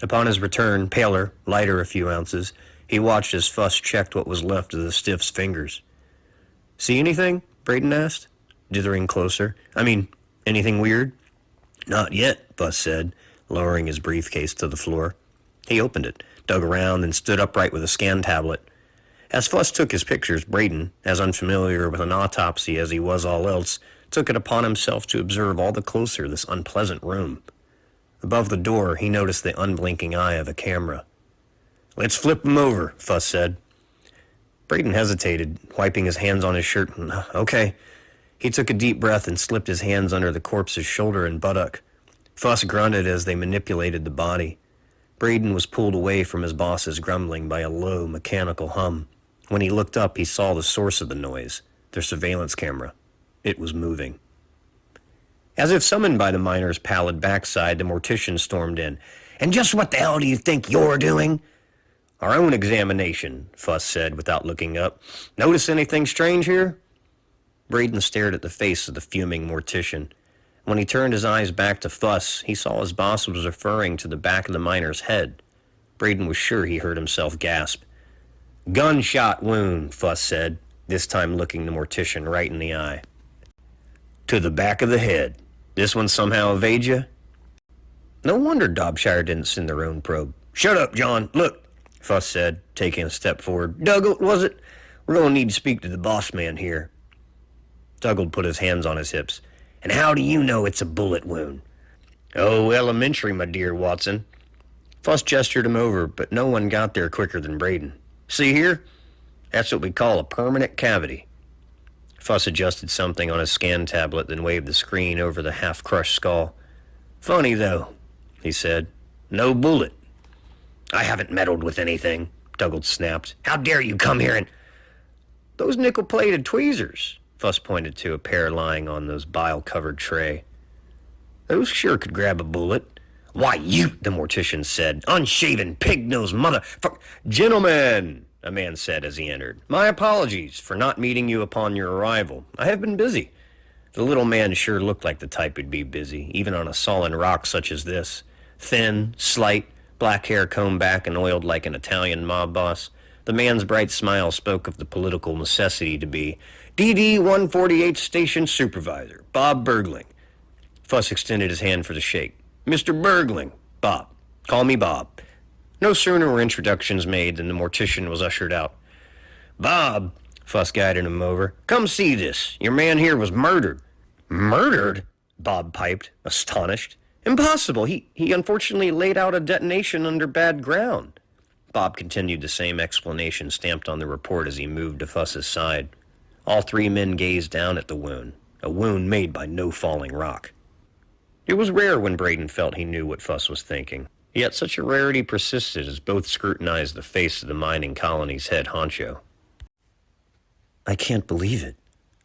Upon his return, paler, lighter a few ounces, he watched as Fuss checked what was left of the stiff's fingers. "See anything?" Braden asked, dithering closer. Anything weird?" "Not yet," Fuss said, lowering his briefcase to the floor. He opened it, dug around, and stood upright with a scan tablet. As Fuss took his pictures, Braden, as unfamiliar with an autopsy as he was all else, took it upon himself to observe all the closer this unpleasant room. Above the door, he noticed the unblinking eye of a camera. "Let's flip him over," Fuss said. Braden hesitated, wiping his hands on his shirt. "Okay." He took a deep breath and slipped his hands under the corpse's shoulder and buttock. Fuss grunted as they manipulated the body. Braden was pulled away from his boss's grumbling by a low, mechanical hum. When he looked up, he saw the source of the noise, their surveillance camera. It was moving. As if summoned by the miner's pallid backside, the mortician stormed in. "And just what the hell do you think you're doing?" "Our own examination," Fuss said without looking up. "Notice anything strange here?" Braden stared at the face of the fuming mortician. When he turned his eyes back to Fuss, he saw his boss was referring to the back of the miner's head. Braden was sure he heard himself gasp. "Gunshot wound," Fuss said, this time looking the mortician right in the eye. "To the back of the head. This one somehow evade you?" No wonder Dobshire didn't send their own probe. "Shut up, John. Look," Fuss said, taking a step forward. "Dougald, was it? We're going to need to speak to the boss man here." Dougald put his hands on his hips. "And how do you know it's a bullet wound?" "Oh, elementary, my dear Watson." Fuss gestured him over, but no one got there quicker than Braden. "See here? That's what we call a permanent cavity." Fuss adjusted something on his scan tablet, then waved the screen over the half-crushed skull. "Funny, though," he said. "No bullet." "I haven't meddled with anything," Dougald snapped. "How dare you come here and—" "Those nickel-plated tweezers," Fuss pointed to a pair lying on those bile-covered tray. "Those sure could grab a bullet." "Why, you," the mortician said, "unshaven, pig-nosed motherfucker—" "Gentlemen," a man said as he entered, "my apologies for not meeting you upon your arrival. I have been busy." The little man sure looked like the type who'd be busy, even on a solid rock such as this. Thin, slight, black hair combed back and oiled like an Italian mob boss. The man's bright smile spoke of the political necessity to be DD 148 Station Supervisor, Bob Bergling. Fuss extended his hand for the shake. "Mr. Bergling, Bob. Call me Bob." No sooner were introductions made than the mortician was ushered out. "Bob," Fuss guided him over, "come see this. Your man here was murdered." "Murdered?" Bob piped, astonished. "Impossible. He unfortunately laid out a detonation under bad ground." Bob continued the same explanation stamped on the report as he moved to Fuss's side. All three men gazed down at the wound, a wound made by no falling rock. It was rare when Braden felt he knew what Fuss was thinking, yet such a rarity persisted as both scrutinized the face of the mining colony's head honcho. "I can't believe it,"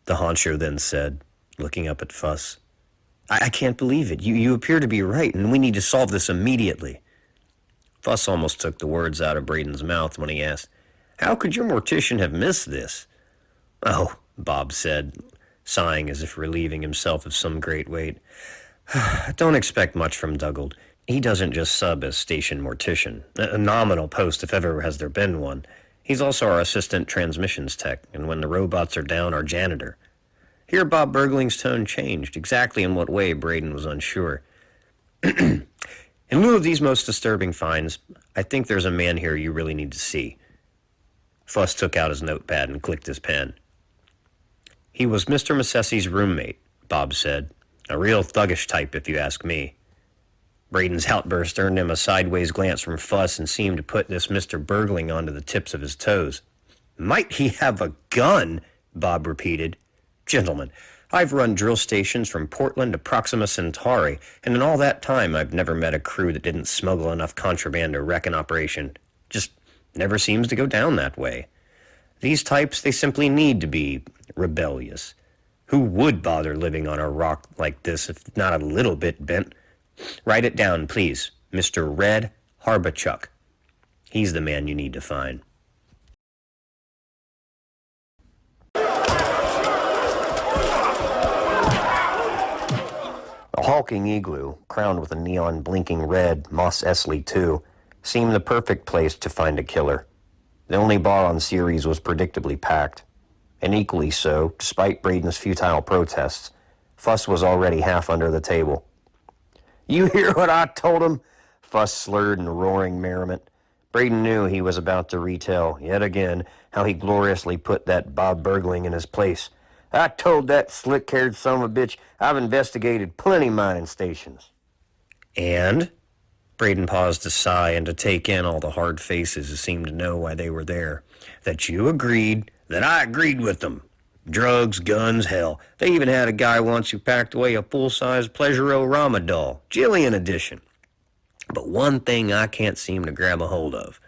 the honcho then said, looking up at Fuss. I can't believe it. You appear to be right, and we need to solve this immediately." Fuss almost took the words out of Braden's mouth when he asked, "How could your mortician have missed this?" "Oh," Bob said, sighing as if relieving himself of some great weight. "Don't expect much from Dougald. He doesn't just sub as station mortician, a nominal post if ever has there been one. He's also our assistant transmissions tech, and when the robots are down, our janitor." Here Bob Bergling's tone changed. Exactly in what way, Braden was unsure. "In lieu of these most disturbing finds, I think there's a man here you really need to see." Fuss took out his notepad and clicked his pen. "He was Mr. Massessi's roommate," Bob said. "A real thuggish type, if you ask me." Braden's outburst earned him a sideways glance from Fuss and seemed to put this Mr. Bergling onto the tips of his toes. "Might he have a gun?" Bob repeated. "Gentlemen, I've run drill stations from Portland to Proxima Centauri, and in all that time I've never met a crew that didn't smuggle enough contraband to wreck an operation. Just never seems to go down that way. These types, they simply need to be rebellious. Who would bother living on a rock like this if not a little bit bent? Write it down, please. Mr. Red Harbachuk. He's the man you need to find." A hulking igloo, crowned with a neon blinking red Moss Eisley II, seemed the perfect place to find a killer. The only bar on Ceres was predictably packed. And equally so, despite Braden's futile protests, Fuss was already half under the table. "You hear what I told him?" Fuss slurred in roaring merriment. Braden knew he was about to retell, yet again, how he gloriously put that Bob Bergling in his place. "I told that slick-haired son of a bitch I've investigated plenty mining stations." "And?" Braden paused to sigh and to take in all the hard faces who seemed to know why they were there. "That you agreed." "That I agreed with them. Drugs, guns, hell. They even had a guy once who packed away a full-size Pleasure-O-Rama doll, Jillian edition. But one thing I can't seem to grab a hold of.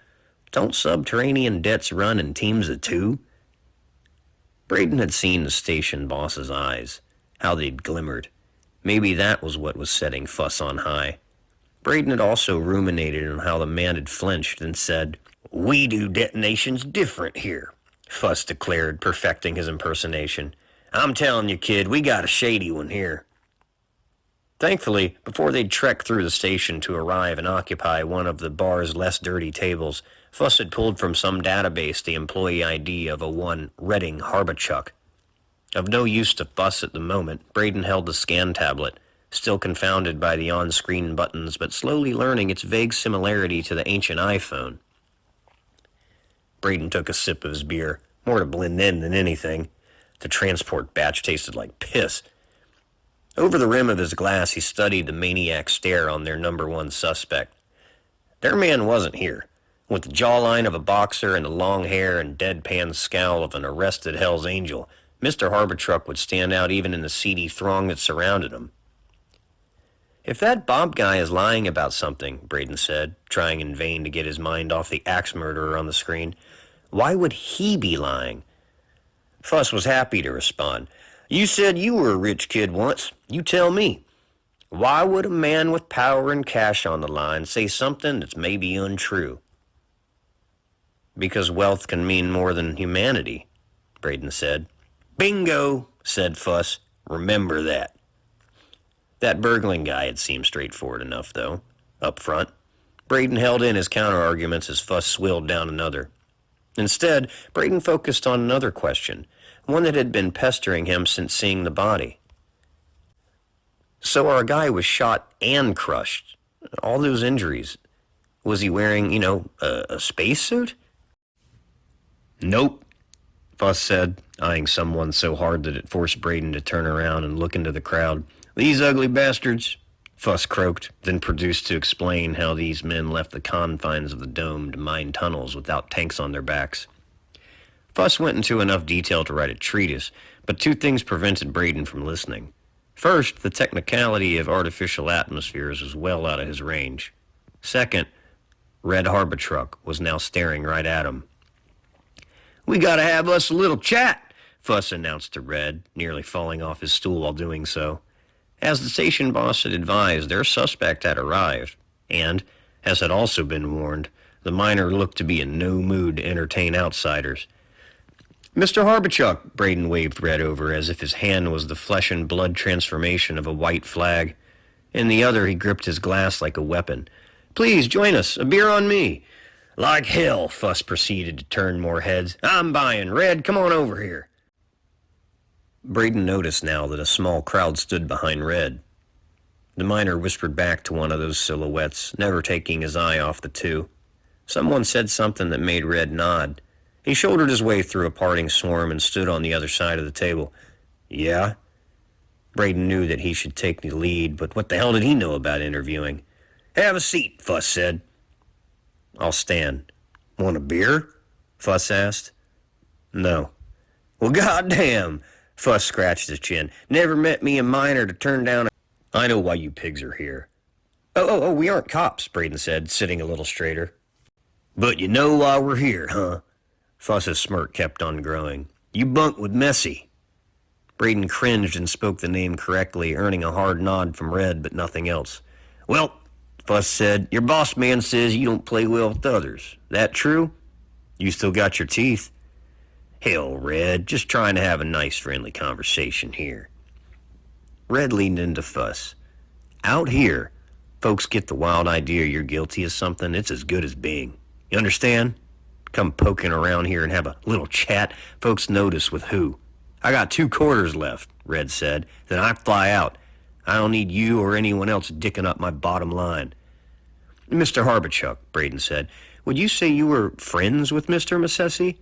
Don't subterranean debts run in teams of two?" Braden had seen the station boss's eyes, how they'd glimmered. Maybe that was what was setting Fuss on high. Braden had also ruminated on how the man had flinched and said, "We do detonations different here," Fuss declared, perfecting his impersonation. "I'm telling you, kid, we got a shady one here." Thankfully, before they'd trek through the station to arrive and occupy one of the bar's less dirty tables, Fuss had pulled from some database the employee ID of a one Redding Harbichuk. Of no use to Fuss at the moment, Braden held the scan tablet, still confounded by the on-screen buttons, but slowly learning its vague similarity to the ancient iPhone. Braden took a sip of his beer, more to blend in than anything. The transport batch tasted like piss. Over the rim of his glass, he studied the maniac stare on their number one suspect. Their man wasn't here. With the jawline of a boxer and the long hair and deadpan scowl of an arrested Hell's Angel, Mr. Harbichuk would stand out even in the seedy throng that surrounded him. "If that Bob guy is lying about something," Braden said, trying in vain to get his mind off the axe murderer on the screen, "why would he be lying?" Fuss was happy to respond. "You said you were a rich kid once. You tell me. Why would a man with power and cash on the line say something that's maybe untrue?" "Because wealth can mean more than humanity," Braden said. "Bingo," said Fuss. "Remember that." That Bergling guy had seemed straightforward enough, though. Up front, Braden held in his counter-arguments as Fuss swilled down another. Instead, Braden focused on another question, one that had been pestering him since seeing the body. "So our guy was shot and crushed. All those injuries. Was he wearing, a spacesuit?" "Nope," Fuss said, eyeing someone so hard that it forced Braden to turn around and look into the crowd. "These ugly bastards," Fuss croaked, then produced to explain how these men left the confines of the dome to mine tunnels without tanks on their backs. Fuss went into enough detail to write a treatise, but two things prevented Braden from listening. First, the technicality of artificial atmospheres was well out of his range. Second, Red Harbichuk was now staring right at him. "We gotta have us a little chat," Fuss announced to Red, nearly falling off his stool while doing so. As the station boss had advised, their suspect had arrived, and, as had also been warned, the miner looked to be in no mood to entertain outsiders. "Mr. Harbichuk," Braden waved Red over as if his hand was the flesh and blood transformation of a white flag. In the other, he gripped his glass like a weapon. "Please join us. A beer on me." "Like hell," Fuss proceeded to turn more heads. "I'm buying. Red, come on over here." Braden noticed now that a small crowd stood behind Red. The miner whispered back to one of those silhouettes, never taking his eye off the two. Someone said something that made Red nod. He shouldered his way through a parting swarm and stood on the other side of the table. "Yeah?" Braden knew that he should take the lead, but what the hell did he know about interviewing? "Have a seat," Fuss said. "I'll stand." "Want a beer?" Fuss asked. "No." "Well, goddamn," Fuss scratched his chin. "Never met me a miner to turn down a—" "I know why you pigs are here." Oh, we aren't cops," Braden said, sitting a little straighter. "But you know why we're here, huh?" Fuss's smirk kept on growing. "You bunked with Messi." Braden cringed and spoke the name correctly, earning a hard nod from Red, but nothing else. "Well," Fuss said, "your boss man says you don't play well with others. That true? You still got your teeth?" "Hell, Red, just trying to have a nice, friendly conversation here." Red leaned into Fuss. Out here, folks get the wild idea you're guilty of something, it's as good as being. You understand? Come poking around here and have a little chat. Folks notice with who. I got 2 quarters left, Red said. Then I fly out. I don't need you or anyone else dicking up my bottom line. Mr. Harbichuk, Braden said, would you say you were friends with Mr. Massessi?